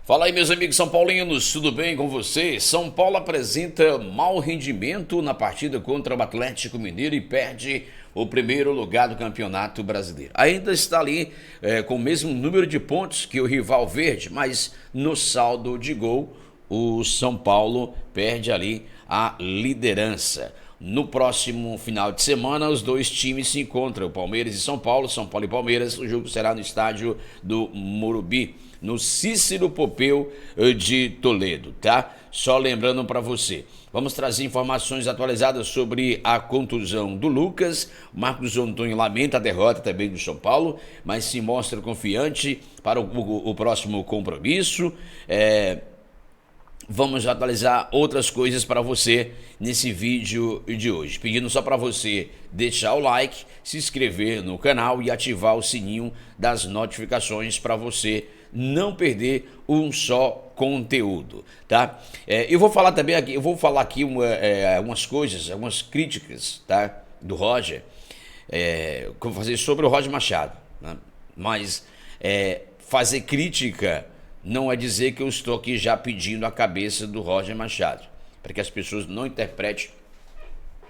Fala aí, meus amigos são paulinos, tudo bem com vocês? São Paulo apresenta mau rendimento na partida contra o Atlético Mineiro e perde o primeiro lugar do Campeonato Brasileiro. Ainda está ali com o mesmo número de pontos que o rival verde, mas no saldo de gol o São Paulo perde ali a liderança. No próximo final de semana, os dois times se encontram, Palmeiras e São Paulo e Palmeiras. O jogo será no estádio do Morumbi, no Cícero Pompeu de Toledo, tá? Só lembrando para você, vamos trazer informações atualizadas sobre a contusão do Lucas. Marcos Antônio lamenta a derrota também do São Paulo, mas se mostra confiante para o próximo compromisso. Vamos atualizar outras coisas para você nesse vídeo de hoje. Pedindo só para você deixar o like, se inscrever no canal e ativar o sininho das notificações para você não perder um só conteúdo, tá? Eu vou falar também aqui, umas coisas, algumas críticas, tá? Do Roger, que eu vou fazer sobre o Roger Machado, né? Mas fazer crítica não é dizer que eu estou aqui já pedindo a cabeça do Roger Machado, para que as pessoas não interpretem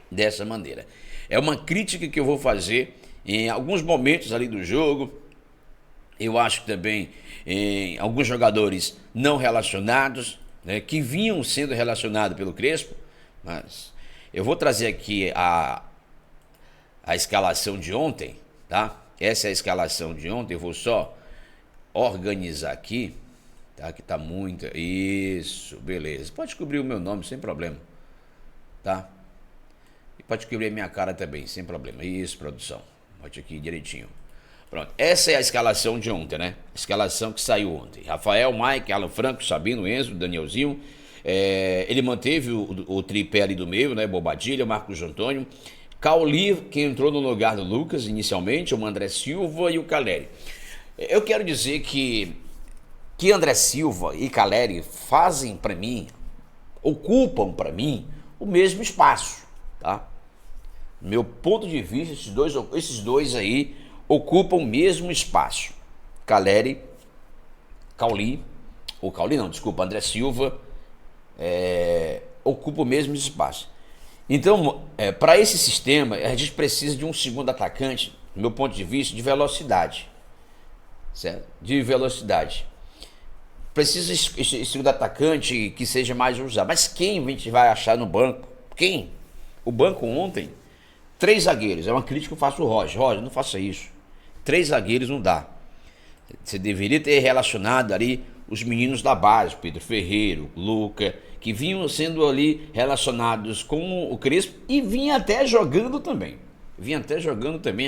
dessa maneira. É uma crítica que eu vou fazer em alguns momentos ali do jogo. Eu acho que também em alguns jogadores não relacionados, né, que vinham sendo relacionados pelo Crespo, mas eu vou trazer aqui a escalação de ontem, tá? Essa é a escalação de ontem, eu vou só organizar aqui. Tá, que tá muito. Isso, beleza. Pode cobrir o meu nome sem problema, tá? E pode cobrir a minha cara também, sem problema. Isso, produção. Bote aqui direitinho. Pronto. Essa é a escalação de ontem, né? Escalação que saiu ontem. Rafael, Mike, Alan Franco, Sabino, Enzo, Danielzinho. Ele manteve o tripé ali do meio, né? Bobadilha, Marcos Antônio. Cauli, que entrou no lugar do Lucas inicialmente, o André Silva e o Caleri. Eu quero dizer que André Silva e Caleri fazem para mim, ocupam para mim o mesmo espaço, tá? Meu ponto de vista, esses dois aí ocupam o mesmo espaço. Caleri, André Silva ocupa o mesmo espaço. Então, para esse sistema, a gente precisa de um segundo atacante, do meu ponto de vista, de velocidade, certo? De velocidade. Precisa esse segundo atacante que seja mais usado. Mas quem a gente vai achar no banco? Quem? O banco ontem, 3 zagueiros. É uma crítica que eu faço ao Roger. Roger, não faça isso. 3 zagueiros não dá. Você deveria ter relacionado ali os meninos da base, Pedro Ferreiro, Luca, que vinham sendo ali relacionados com o Crespo e vinha até jogando também.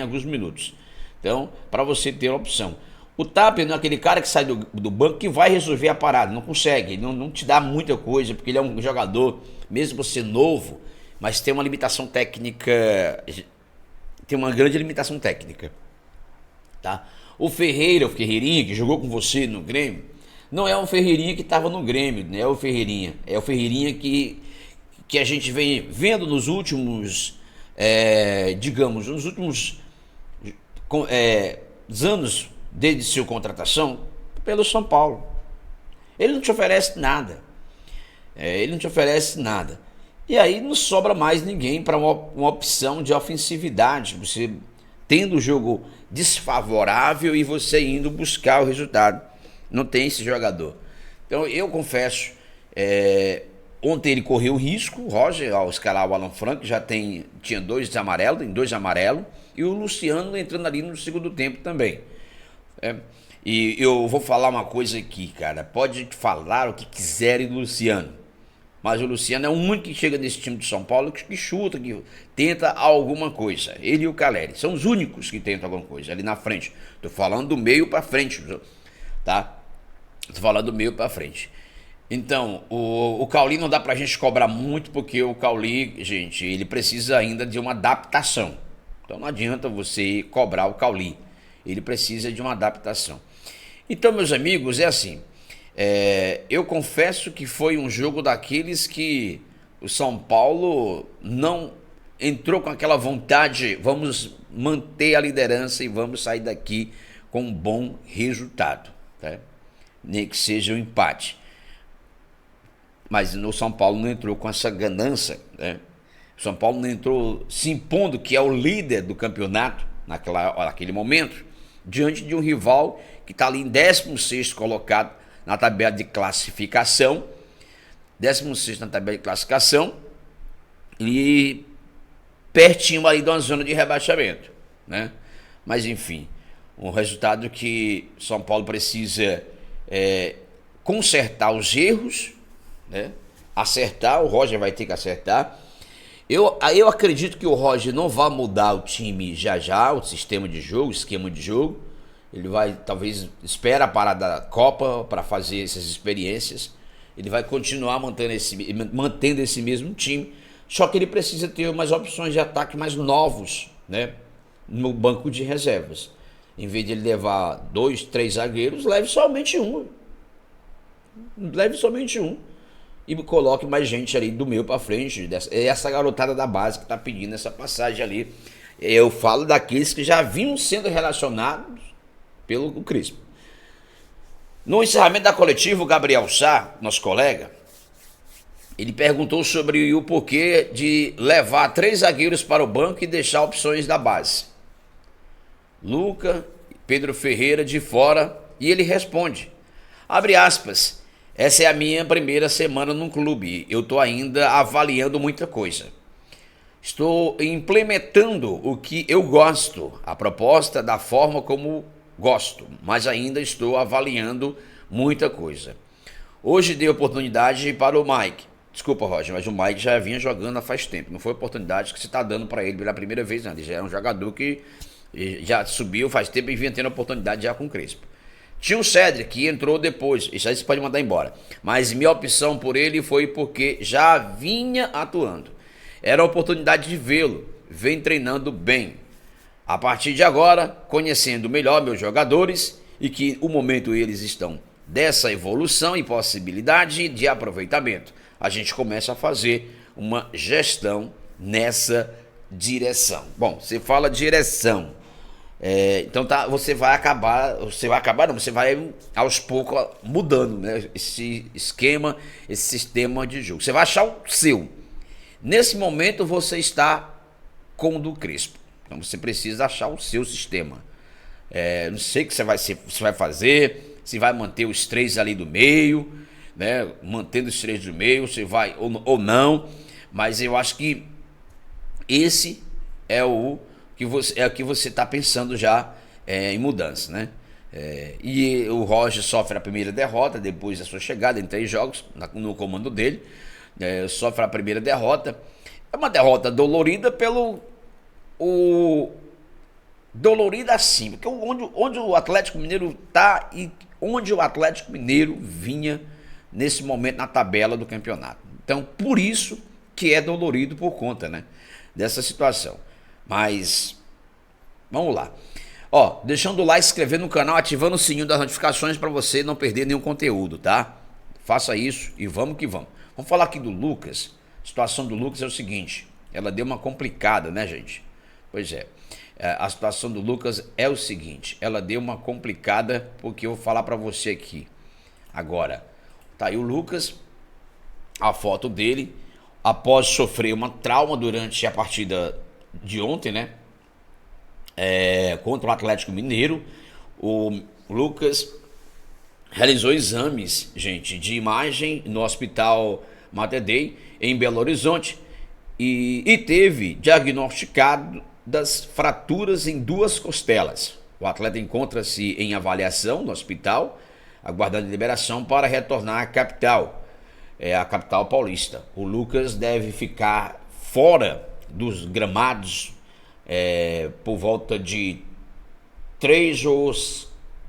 Alguns minutos. Então, para você ter a opção. O Tapia não é aquele cara que sai do banco que vai resolver a parada, não consegue, não te dá muita coisa, porque ele é um jogador, mesmo você novo, mas tem uma limitação técnica, tem uma grande limitação técnica, tá? O Ferreirinha, que jogou com você no Grêmio, não é o Ferreirinha que estava no Grêmio, né? É o Ferreirinha que a gente vem vendo nos últimos, anos, desde sua contratação, pelo São Paulo. Ele não te oferece nada. E aí não sobra mais ninguém para uma opção de ofensividade. Você tendo o jogo desfavorável e você indo buscar o resultado. Não tem esse jogador. Então eu confesso, ontem ele correu o risco, o Roger, ao escalar o Alan Franco, tinha 2 amarelos, e o Luciano entrando ali no segundo tempo também. E eu vou falar uma coisa aqui, cara. Pode falar o que quiserem do Luciano, mas o Luciano é o único que chega nesse time de São Paulo que chuta, que tenta alguma coisa. Ele e o Caleri são os únicos que tentam alguma coisa ali na frente. Tô falando do meio para frente, tá? Então, o Cauli não dá pra gente cobrar muito, porque o Cauli, gente, ele precisa ainda de uma adaptação. Então não adianta você cobrar o Cauli. Ele precisa de uma adaptação. Então, meus amigos, é assim. Eu confesso que foi um jogo daqueles que o São Paulo não entrou com aquela vontade, vamos manter a liderança e vamos sair daqui com um bom resultado, tá? nem que seja um empate. Mas no São Paulo não entrou com essa ganância, né? O São Paulo não entrou se impondo que é o líder do campeonato naquele momento, diante de um rival que está ali em 16º colocado na tabela de classificação, 16º na tabela de classificação, e pertinho ali de uma zona de rebaixamento, né? Mas enfim, um resultado que São Paulo precisa consertar os erros, né? Acertar, o Roger vai ter que acertar. Eu acredito que o Roger não vai mudar o time já, o sistema de jogo, o esquema de jogo. Ele vai, talvez, espera a parada da Copa para fazer essas experiências. Ele vai continuar mantendo esse mesmo time, só que ele precisa ter umas opções de ataque mais novos, né, no banco de reservas. Em vez de ele levar 2, 3 zagueiros, leve somente um. E coloque mais gente ali do meio para frente. Essa garotada da base que está pedindo essa passagem ali. Eu falo daqueles que já vinham sendo relacionados pelo Crespo. No encerramento da coletiva, o Gabriel Sá, nosso colega, ele perguntou sobre o porquê de levar 3 zagueiros para o banco e deixar opções da base. Luca, Pedro Ferreira de fora, e ele responde, abre aspas, essa é a minha primeira semana no clube, eu estou ainda avaliando muita coisa. Estou implementando o que eu gosto, a proposta da forma como gosto, mas ainda estou avaliando muita coisa. Hoje dei oportunidade para o Mike. Desculpa, Roger, mas o Mike já vinha jogando há faz tempo. Não foi oportunidade que você está dando para ele pela primeira vez, não. Ele já é um jogador que já subiu faz tempo e vinha tendo oportunidade já com o Crespo. Tinha o Cedric, que entrou depois. Isso aí você pode mandar embora. Mas minha opção por ele foi porque já vinha atuando. Era a oportunidade de vê-lo. Vem treinando bem. A partir de agora, conhecendo melhor meus jogadores e que o momento eles estão dessa evolução e possibilidade de aproveitamento, a gente começa a fazer uma gestão nessa direção. Bom, você fala direção, então tá, você vai aos poucos mudando, né, esse esquema, esse sistema de jogo. Você vai achar o seu. Nesse momento você está com o do Crespo. Então você precisa achar o seu sistema. Não sei o que você vai fazer, se vai manter os 3 ali do meio, né? Mantendo os 3 do meio, você vai ou não, mas eu acho que esse é o que você está pensando já em mudança, né? E o Roger sofre a primeira derrota depois da sua chegada em 3 jogos no comando dele, sofre a primeira derrota. É uma derrota dolorida dolorida assim, porque onde o Atlético Mineiro está e onde o Atlético Mineiro vinha nesse momento na tabela do campeonato. Então, por isso que é dolorido por conta, né, dessa situação. Mas, vamos lá. Deixando o like, se inscrever no canal, ativando o sininho das notificações para você não perder nenhum conteúdo, tá? Faça isso e vamos que vamos. Vamos falar aqui do Lucas. A situação do Lucas é o seguinte, ela deu uma complicada, né, gente? Pois é. A situação do Lucas é o seguinte, ela deu uma complicada porque eu vou falar para você aqui. Agora, tá aí o Lucas, a foto dele, após sofrer uma trauma durante a partida de ontem, né? Contra o Atlético Mineiro, o Lucas realizou exames, gente, de imagem no Hospital Mater Dei, em Belo Horizonte, e teve diagnosticado das fraturas em 2 costelas. O atleta encontra-se em avaliação no hospital, aguardando liberação para retornar à capital, a capital paulista. O Lucas deve ficar fora dos gramados por volta de 3 ou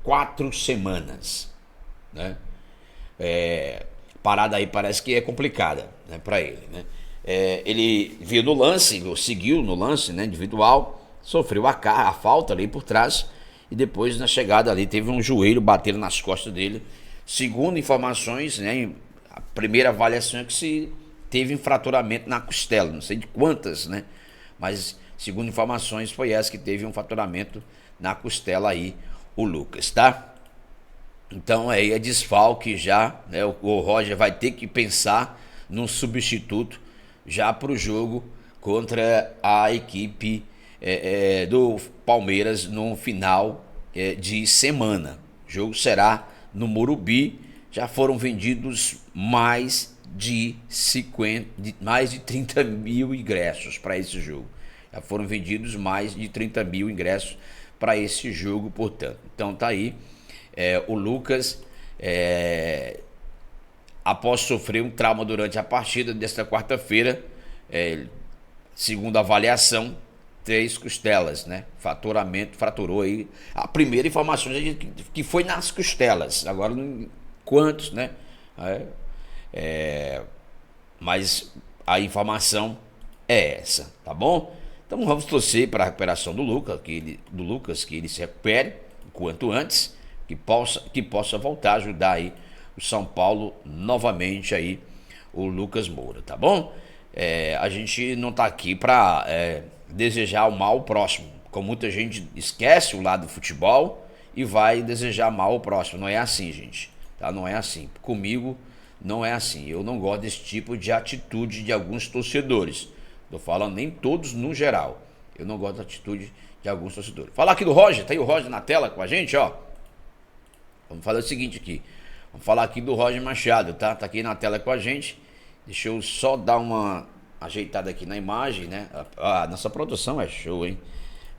4 semanas, né? Parada aí parece que é complicada, né, para ele, né? Ele viu no lance, seguiu no lance, né, individual, sofreu a falta ali por trás e depois na chegada ali teve um joelho batendo nas costas dele. Segundo informações, né, a primeira avaliação é que se teve um fraturamento na costela, não sei de quantas, né, mas segundo informações foi essa, que teve um fraturamento na costela aí, o Lucas, tá? Então aí é desfalque já, né? O Roger vai ter que pensar num substituto já para o jogo contra a equipe do Palmeiras no final de semana. O jogo será no Morumbi. Já foram vendidos mais de 30 mil ingressos para esse jogo. Já foram vendidos mais de 30 mil ingressos para esse jogo, portanto. Então tá aí. O Lucas, após sofrer um trauma durante a partida desta quarta-feira, segundo a avaliação, 3 costelas, né? Fraturou aí. A primeira informação é que foi nas costelas. Agora, quantos, né? Mas a informação é essa, tá bom? Então vamos torcer para a recuperação do Lucas, que ele se recupere o quanto antes, que possa voltar a ajudar aí o São Paulo novamente aí, o Lucas Moura, tá bom? A gente não tá aqui para desejar o mal ao próximo, como muita gente esquece o lado do futebol e vai desejar mal ao próximo. Não é assim, gente, tá? Não é assim. Comigo não é assim. Eu não gosto desse tipo de atitude de alguns torcedores. Tô falando nem todos no geral. Eu não gosto da atitude de alguns torcedores. Falar aqui do Roger, tá aí o Roger na tela com a gente, ó. Vamos fazer o seguinte aqui. Vamos falar aqui do Roger Machado, tá? Tá aqui na tela com a gente. Deixa eu só dar uma ajeitada aqui na imagem, né? Nossa produção é show, hein?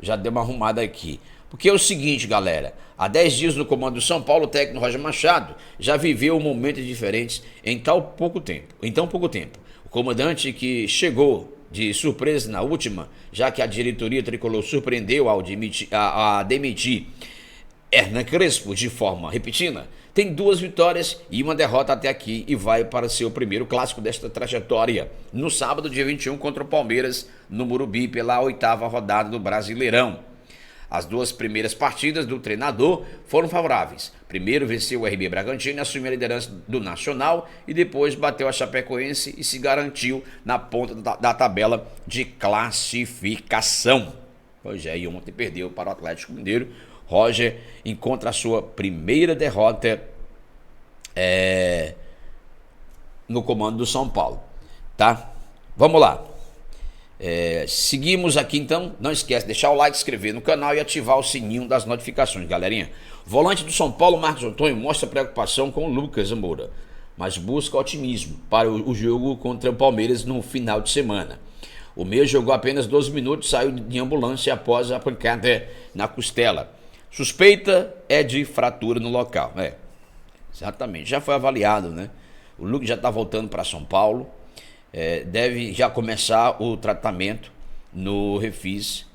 Já deu uma arrumada aqui. Porque é o seguinte, galera. Há 10 dias no comando do São Paulo, o técnico Roger Machado já viveu momentos diferentes em tão pouco tempo. O comandante que chegou de surpresa na última, já que a diretoria tricolor surpreendeu a demitir Hernan Crespo de forma repetida, tem 2 vitórias e 1 derrota até aqui e vai para seu primeiro clássico desta trajetória no sábado, dia 21, contra o Palmeiras no Morumbi pela 8ª rodada do Brasileirão. As 2 primeiras partidas do treinador foram favoráveis. Primeiro venceu o RB Bragantino e assumiu a liderança do Nacional e depois bateu a Chapecoense e se garantiu na ponta da tabela de classificação. Pois é, e ontem perdeu para o Atlético Mineiro. Roger encontra a sua primeira derrota no comando do São Paulo, tá? Vamos lá. Seguimos aqui então. Não esquece de deixar o like, se inscrever no canal e ativar o sininho das notificações, galerinha. Volante do São Paulo, Marcos Antônio, mostra preocupação com o Lucas Moura, mas busca otimismo para o jogo contra o Palmeiras no final de semana. O meia jogou apenas 12 minutos, saiu de ambulância após a pancada na costela. Suspeita é de fratura no local. Exatamente, já foi avaliado, né? O Lucas já está voltando para São Paulo. Deve já começar o tratamento no Refis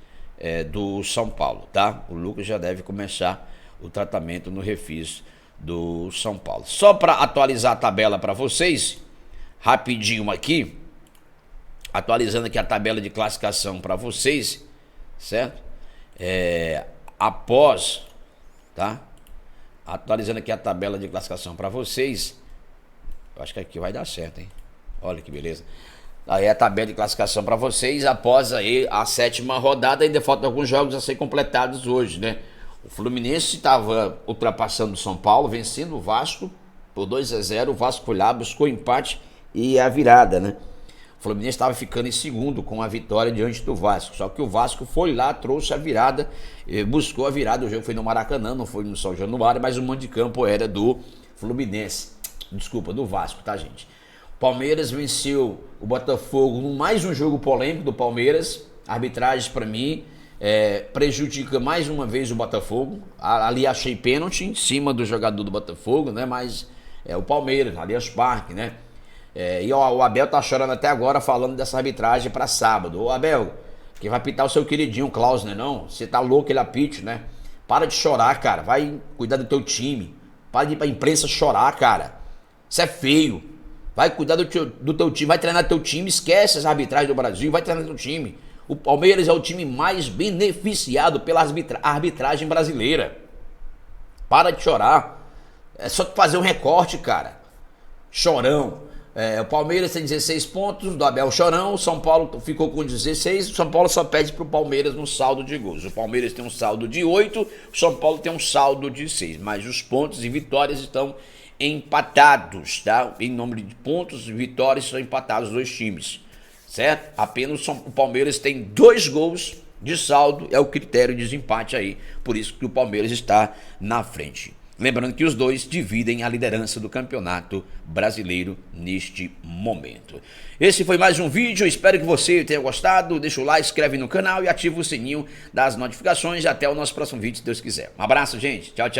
do São Paulo, tá? O Lucas já deve começar o tratamento no Refis do São Paulo. Só para atualizar a tabela para vocês, rapidinho aqui, atualizando aqui a tabela de classificação para vocês, certo? Após, tá? Atualizando aqui a tabela de classificação para vocês, eu acho que aqui vai dar certo, hein? Olha que beleza. Aí a tabela de classificação para vocês após aí a 7ª rodada. Ainda faltam alguns jogos a ser completados hoje, né? O Fluminense estava ultrapassando o São Paulo, vencendo o Vasco por 2-0. O Vasco foi lá, buscou empate e a virada, né? O Fluminense estava ficando em segundo com a vitória diante do Vasco. Só que o Vasco foi lá, trouxe a virada, buscou a virada. O jogo foi no Maracanã, não foi no São Januário, mas o mando de campo era do Fluminense. Desculpa, do Vasco, tá, gente? Palmeiras venceu o Botafogo em mais um jogo polêmico do Palmeiras. Arbitragem, para mim, prejudica mais uma vez o Botafogo. Ali achei pênalti em cima do jogador do Botafogo, né? Mas o Palmeiras, Allianz Parque, né? E o Abel tá chorando até agora falando dessa arbitragem para sábado. Ô Abel, que vai pitar o seu queridinho Klaus, né? Não? Você tá louco, ele apite, né? Para de chorar, cara. Vai cuidar do teu time. Para de ir pra imprensa chorar, cara. Isso é feio. Vai cuidar do teu time, vai treinar teu time, esquece as arbitragens do Brasil, vai treinar teu time. O Palmeiras é o time mais beneficiado pela arbitragem brasileira. Para de chorar. É só tu fazer um recorte, cara. Chorão. O Palmeiras tem 16 pontos do Abel Chorão, o São Paulo ficou com 16, o São Paulo só pede para o Palmeiras no saldo de gols. O Palmeiras tem um saldo de 8, o São Paulo tem um saldo de 6, mas os pontos e vitórias estão empatados, tá? Em número de pontos e vitórias são empatados os dois times, certo? Apenas o Palmeiras tem 2 gols de saldo, é o critério de desempate aí, por isso que o Palmeiras está na frente. Lembrando que os dois dividem a liderança do campeonato brasileiro neste momento. Esse foi mais um vídeo, espero que você tenha gostado. Deixa o like, se inscreve no canal e ativa o sininho das notificações. Até o nosso próximo vídeo, se Deus quiser. Um abraço, gente. Tchau, tchau.